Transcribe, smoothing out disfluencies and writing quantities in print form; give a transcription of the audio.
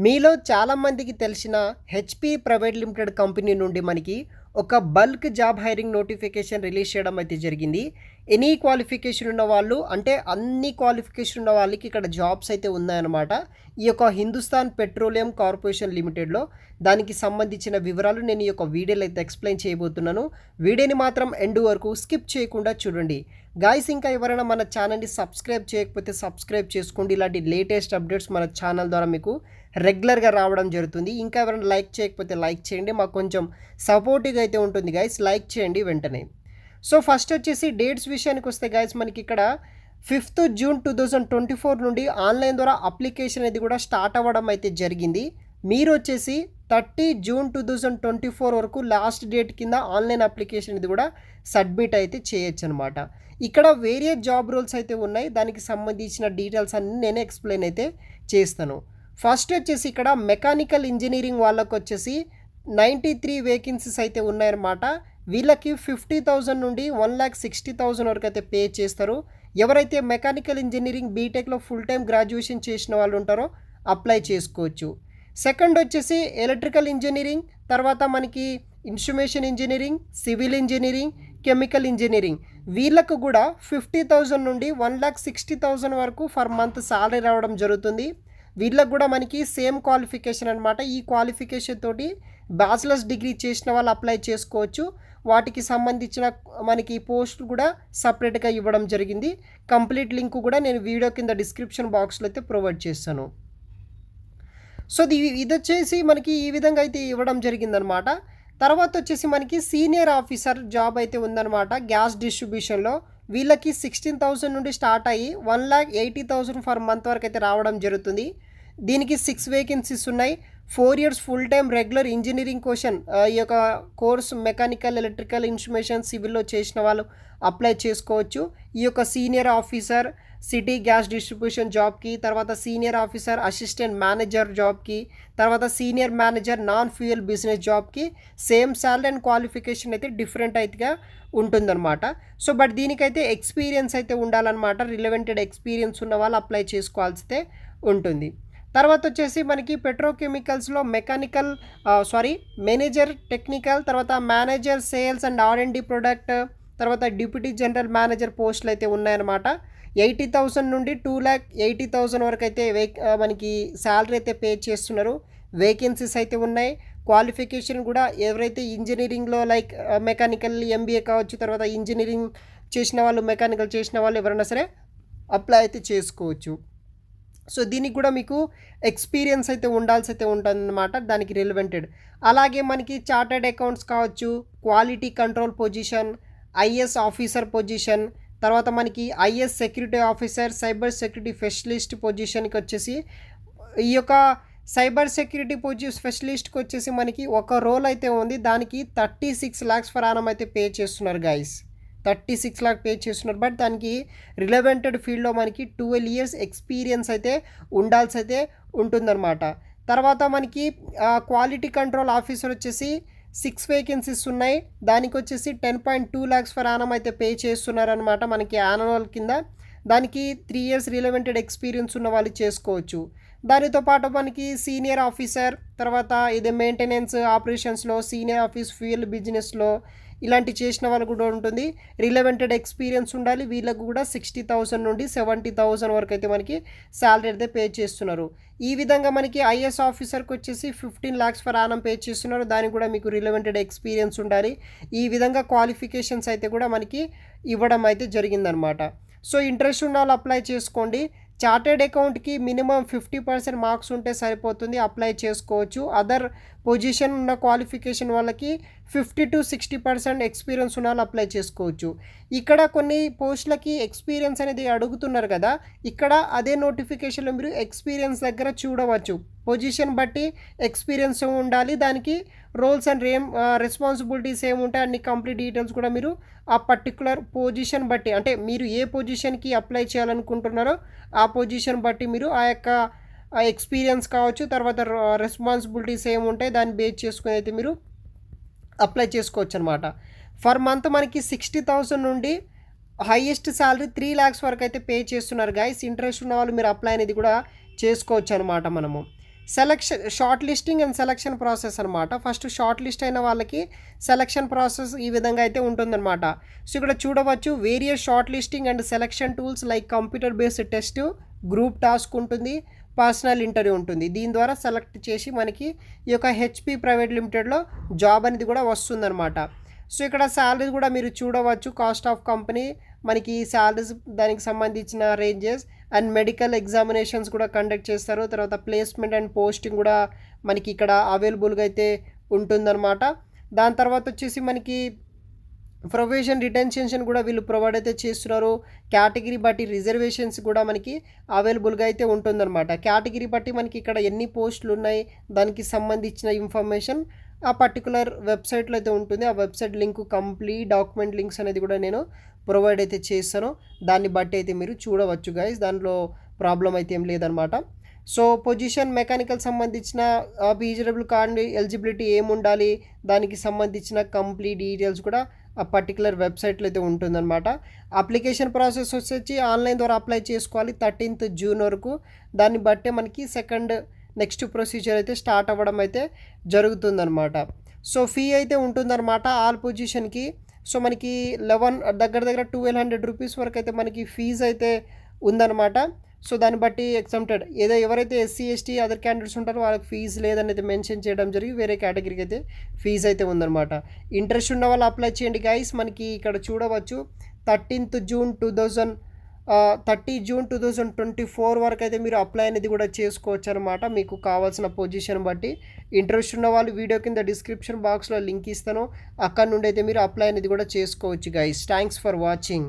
మీలో చాలామందికి తెలిసిన హెచ్‌పి ప్రైవేట్ లిమిటెడ్ కంపెనీ నుండి మనకి ఒక bulk job hiring notification release చేయడం అయితే జరిగింది. ఎనీ క్వాలిఫికేషన్ ఉన్న వాళ్ళు అంటే అన్ని క్వాలిఫికేషన్ ఉన్న వాళ్ళకి ఇక్కడ జాబ్స్ అయితే ఉన్నాయన్నమాట. ఈ యొక్క హిందుస్థాన్ పెట్రోలియం కార్పొరేషన్ లిమిటెడ్‌లో దానికి సంబంధించిన వివరాలు నేను ఈ యొక్క వీడియోలో అయితే ఎక్స్‌ప్లెయిన్ చేయబోతున్నాను. వీడియోని మాత్రం ఎండ్ వరకు స్కిప్ చేయకుండా చూడండి. గాయ్స్ ఇంకా ఎవరైనా మన ఛానల్‌ని సబ్స్క్రైబ్ చేయకపోతే సబ్స్క్రైబ్ చేసుకోండి. ఇలాంటి లేటెస్ట్ అప్డేట్స్ మన ఛానల్ ద్వారా మీకు రెగ్యులర్గా రావడం జరుగుతుంది. ఇంకా ఎవరైనా లైక్ చేయకపోతే లైక్ చేయండి, మాకు కొంచెం సపోర్టివ్గా అయితే ఉంటుంది గైస్. లైక్ చేయండి వెంటనే. సో ఫస్ట్ వచ్చేసి డేట్స్ విషయానికి వస్తే గైస్ మనకి ఇక్కడ 5th జూన్ 2024 నుండి ఆన్లైన్ ద్వారా అప్లికేషన్ అనేది కూడా స్టార్ట్ అవ్వడం అయితే జరిగింది. మీరు వచ్చేసి 30 జూన్ 2024 వరకు లాస్ట్ డేట్ కింద ఆన్లైన్ అప్లికేషన్ ఇది కూడా సబ్మిట్ అయితే చేయొచ్చు అనమాట. ఇక్కడ వేరే జాబ్ రోల్స్ అయితే ఉన్నాయి, దానికి సంబంధించిన డీటెయిల్స్ అన్నీ నేనే ఎక్స్ప్లెయిన్ అయితే చేస్తాను. ఫస్ట్ వచ్చేసి ఇక్కడ మెకానికల్ ఇంజనీరింగ్ వాళ్ళకు వచ్చేసి 93 వేకెన్సీస్ అయితే ఉన్నాయన్నమాట. వీళ్ళకి 50,000 నుండి 1,60,000 వరకు అయితే పే చేస్తారు. ఎవరైతే మెకానికల్ ఇంజనీరింగ్ బీటెక్లో ఫుల్ టైం గ్రాడ్యుయేషన్ చేసిన వాళ్ళు ఉంటారో అప్లై చేసుకోవచ్చు. సెకండ్ వచ్చేసి ఎలక్ట్రికల్ ఇంజనీరింగ్, తర్వాత మనకి instrumentation engineering, civil engineering, chemical engineering వీళ్ళకు కూడా 50,000 నుండి 1,60,000 వరకు ఫర్ మంత్ సాలరీ రావడం జరుగుతుంది. వీళ్ళకు కూడా మనకి సేమ్ క్వాలిఫికేషన్ అనమాట. ఈ క్వాలిఫికేషన్ తోటి బ్యాచిలర్స్ డిగ్రీ చేసిన వాళ్ళు అప్లై చేసుకోవచ్చు. వాటికి సంబంధించిన మనకి పోస్ట్ కూడా సపరేట్గా ఇవ్వడం జరిగింది. కంప్లీట్ లింక్ కూడా నేను వీడియో కింద డిస్క్రిప్షన్ బాక్స్లో అయితే ప్రొవైడ్ చేస్తాను. సో ఇది వచ్చేసి మనకి ఈ విధంగా అయితే ఇవ్వడం జరిగిందనమాట. తర్వాత వచ్చేసి మనకి సీనియర్ ఆఫీసర్ జాబ్ అయితే ఉందన్నమాట. గ్యాస్ డిస్ట్రిబ్యూషన్లో వీళ్ళకి 16,000 నుండి స్టార్ట్ అయ్యి 1,80,000 ఫర్ మంత్ వరకు అయితే రావడం జరుగుతుంది. దీనికి 6 వేకెన్సీస్ ఉన్నాయి. 4 years full time regular engineering ఈ యొక్క కోర్స్ మెకానికల్, ఎలక్ట్రికల్, ఇన్స్ట్రుమేషన్, సివిల్లో చేసిన వాళ్ళు అప్లై చేసుకోవచ్చు. ఈ యొక్క senior officer city gas distribution జాబ్కి, తర్వాత సీనియర్ ఆఫీసర్ అసిస్టెంట్ మేనేజర్ జాబ్కి, తర్వాత senior manager non fuel business జాబ్కి సేమ్ శాలరీ అండ్ క్వాలిఫికేషన్ అయితే డిఫరెంట్ అయితే ఉంటుందన్నమాట. సో బట్ దీనికైతే ఎక్స్పీరియన్స్ అయితే ఉండాలన్నమాట. రిలవెంటెడ్ ఎక్స్పీరియన్స్ ఉన్న వాళ్ళు అప్లై చేసుకోవాల్సి ఉంటుంది. తర్వాత వచ్చేసి మనకి పెట్రోకెమికల్స్లో మేనేజర్ టెక్నికల్, తర్వాత manager sales and R&D product, తర్వాత డిప్యూటీ జనరల్ మేనేజర్ పోస్టులు అయితే ఉన్నాయన్నమాట. 80,000 నుండి 2,80,000 వరకు అయితే మనకి శాలరీ అయితే పే చేస్తున్నారు. వేకెన్సీస్ అయితే ఉన్నాయి. క్వాలిఫికేషన్ కూడా ఎవరైతే ఇంజనీరింగ్లో లైక్ మెకానికల్ MBA కావచ్చు, తర్వాత ఇంజనీరింగ్ చేసిన వాళ్ళు, మెకానికల్ చేసిన వాళ్ళు ఎవరైనా సరే అప్లై అయితే చేసుకోవచ్చు. సో దీనికి కూడా మీకు ఎక్స్పీరియన్స్ అయితే ఉండాల్సి అయితే ఉంటుందన్నమాట, దానికి రిలవెంటెడ్. అలాగే మనకి చార్టర్డ్ అకౌంట్స్ కావచ్చు, quality control position, IS officer position, తర్వాత మనకి IS security officer, cyber security specialist పొజిషన్కి వచ్చేసి ఈ యొక్క సైబర్ సెక్యూరిటీ స్పెషలిస్ట్కి వచ్చేసి మనకి ఒక రోల్ అయితే ఉంది. దానికి 36 lakhs ఫర్ యానం అయితే పే చేస్తున్నారు గైస్. 36 lakh పే చేస్తున్నారు. బట్ దానికి రిలవెంటెడ్ ఫీల్డ్లో మనకి 12 years ఎక్స్పీరియన్స్ అయితే ఉండాల్సి అయితే ఉంటుందన్నమాట. తర్వాత మనకి క్వాలిటీ కంట్రోల్ ఆఫీసర్ వచ్చేసి 6 వేకెన్సీస్ ఉన్నాయి. దానికి వచ్చేసి 10.2 lakhs ఫర్ యానం అయితే పే చేస్తున్నారనమాట మనకి యాన్యువల్ కింద. దానికి 3 years రిలవెంటెడ్ ఎక్స్పీరియన్స్ ఉన్న వాళ్ళు చేసుకోవచ్చు. దానితో పాటు మనకి సీనియర్ ఆఫీసర్, తర్వాత ఇది మెయింటెనెన్స్ ఆపరేషన్స్లో, సీనియర్ ఆఫీస్ ఫ్యూయల్ బిజినెస్లో ఇలాంటి చేసిన వాళ్ళు కూడా ఉంటుంది. రిలవెంటెడ్ ఎక్స్పీరియన్స్ ఉండాలి. వీళ్ళకు కూడా 60,000 నుండి 70,000 వరకు అయితే మనకి శాలరీ అయితే పే చేస్తున్నారు. ఈ విధంగా మనకి IS ఆఫీసర్కి వచ్చేసి 15 lakhs ఫర్ యానం పే చేస్తున్నారు. దానికి కూడా మీకు రిలవెంటెడ్ ఎక్స్పీరియన్స్ ఉండాలి. ఈ విధంగా క్వాలిఫికేషన్స్ అయితే కూడా మనకి ఇవ్వడం అయితే జరిగిందనమాట. సో ఇంట్రెస్ట్ ఉన్న వాళ్ళు అప్లై చేసుకోండి. చార్టెడ్ అకౌంట్కి మినిమం 50% మార్క్స్ ఉంటే సరిపోతుంది, అప్లై చేసుకోవచ్చు. అదర్ పొజిషన్ ఉన్న క్వాలిఫికేషన్ వాళ్ళకి 50 to 60% ఎక్స్పీరియన్స్ ఉన్న వాళ్ళు అప్లై చేసుకోవచ్చు. ఇక్కడ కొన్ని పోస్టులకి ఎక్స్పీరియన్స్ అనేది అడుగుతున్నారు కదా, ఇక్కడ అదే నోటిఫికేషన్లో మీరు ఎక్స్పీరియన్స్ దగ్గర చూడవచ్చు. పొజిషన్ బట్టి ఎక్స్పీరియన్స్ ఉండాలి, దానికి రోల్స్ అండ్ రెస్పాన్సిబిలిటీస్ ఏముంటాయి అన్ని కంప్లీట్ డీటెయిల్స్ కూడా మీరు ఆ పర్టికులర్ పొజిషన్ బట్టి, అంటే మీరు ఏ పొజిషన్కి అప్లై చేయాలనుకుంటున్నారో ఆ పొజిషన్ బట్టి మీరు ఆ యొక్క ఎక్స్పీరియన్స్ కావచ్చు, తర్వాత రెస్పాన్సిబిలిటీస్ ఏముంటాయి దాన్ని బేస్ చేసుకుని అయితే మీరు అప్లై చేసుకోవచ్చు అనమాట. ఫర్ మంత్ మనకి 60,000 నుండి హైయెస్ట్ శాలరీ 3 lakhs వరకు అయితే పే చేస్తున్నారు గైస్. ఇంట్రెస్ట్ ఉన్న వాళ్ళు మీరు అప్లై అనేది కూడా చేసుకోవచ్చు అనమాట. మనము short listing and selection process అనమాట. ఫస్ట్ షార్ట్ లిస్ట్ అయిన వాళ్ళకి సెలక్షన్ ప్రాసెస్ ఈ విధంగా అయితే ఉంటుందన్నమాట. సో ఇక్కడ చూడవచ్చు various short listing and selection tools like computer based test, group task ఉంటుంది, పర్సనల్ ఇంటర్వ్యూ ఉంటుంది. దీని ద్వారా సెలెక్ట్ చేసి మనకి ఈ యొక్క హెచ్పి ప్రైవేట్ లిమిటెడ్లో జాబ్ అనేది కూడా వస్తుందన్నమాట. సో ఇక్కడ శాలరీ కూడా మీరు చూడవచ్చు. కాస్ట్ ఆఫ్ కంపెనీ మనకి శాలరీస్ దానికి సంబంధించిన రేంజెస్ అండ్ మెడికల్ ఎగ్జామినేషన్స్ కూడా కండక్ట్ చేస్తారు. తర్వాత ప్లేస్మెంట్ అండ్ పోస్టింగ్ కూడా మనకి ఇక్కడ అవైలబుల్గా అయితే ఉంటుందన్నమాట. దాని తర్వాత వచ్చేసి మనకి ప్రొవిజన్ రిటెన్షన్ కూడా వీళ్ళు ప్రొవైడ్ అయితే చేస్తున్నారు. కేటగిరీ బట్టి రిజర్వేషన్స్ కూడా మనకి అవైలబుల్గా అయితే ఉంటుందన్నమాట. కేటగిరీ బట్టి మనకి ఇక్కడ ఎన్ని పోస్టులు ఉన్నాయి దానికి సంబంధించిన ఇన్ఫర్మేషన్ ఆ పర్టికులర్ వెబ్సైట్లో అయితే ఉంటుంది. ఆ website link complete document links అనేది కూడా నేను ప్రొవైడ్ అయితే చేస్తాను. దాన్ని బట్టి అయితే మీరు చూడవచ్చు గైస్, దాంట్లో ప్రాబ్లం అయితే ఏం లేదనమాట. సో పొజిషన్ మెకానికల్ సంబంధించిన బీజరబుల్ కార్డ్ ఎలిజిబిలిటీ ఏముండాలి దానికి సంబంధించిన కంప్లీట్ డీటెయిల్స్ కూడా ఆ పర్టికులర్ వెబ్సైట్లో అయితే ఉంటుందన్నమాట. అప్లికేషన్ ప్రాసెస్ వచ్చేసి ఆన్లైన్ ద్వారా అప్లై చేసుకోవాలి 13th జూన్ వరకు. దాన్ని బట్టే మనకి నెక్స్ట్ ప్రొసీజర్ అయితే స్టార్ట్ అవ్వడం అయితే జరుగుతుందన్నమాట. సో ఫీ అయితే ఉంటుందన్నమాట ఆల్ పొజిషన్కి. సో మనకి దగ్గర 1200 రూపీస్ వరకు అయితే మనకి ఫీజు అయితే ఉందన్నమాట. సో దాన్ని బట్టి ఎగ్జామ్టెడ్ ఎవరైతే ఎస్సీ ఎస్టీ అదర్ క్యాండిడేట్స్ ఉంటారో వాళ్ళకి ఫీజు లేదని అయితే మెన్షన్ చేయడం జరిగి వేరే కేటగిరీకి అయితే ఫీజు అయితే ఉందన్నమాట. ఇంట్రెస్ట్ ఉన్న వాళ్ళు అప్లై చేయండి గైస్. మనకి ఇక్కడ చూడవచ్చు 30 జూన్ 2024 వరకు అయితే మీరు అప్లై అనేది కూడా చేసుకోవచ్చు అనమాట. మీకు కావాల్సిన పొజిషన్ బట్టి. ఇంట్రెస్ట్ ఉన్న వాళ్ళు వీడియో కింద డిస్క్రిప్షన్ బాక్స్లో లింక్ ఇస్తాను, అక్కడ నుండి అయితే మీరు అప్లై అనేది కూడా చేసుకోవచ్చు గైస్. Thanks for watching.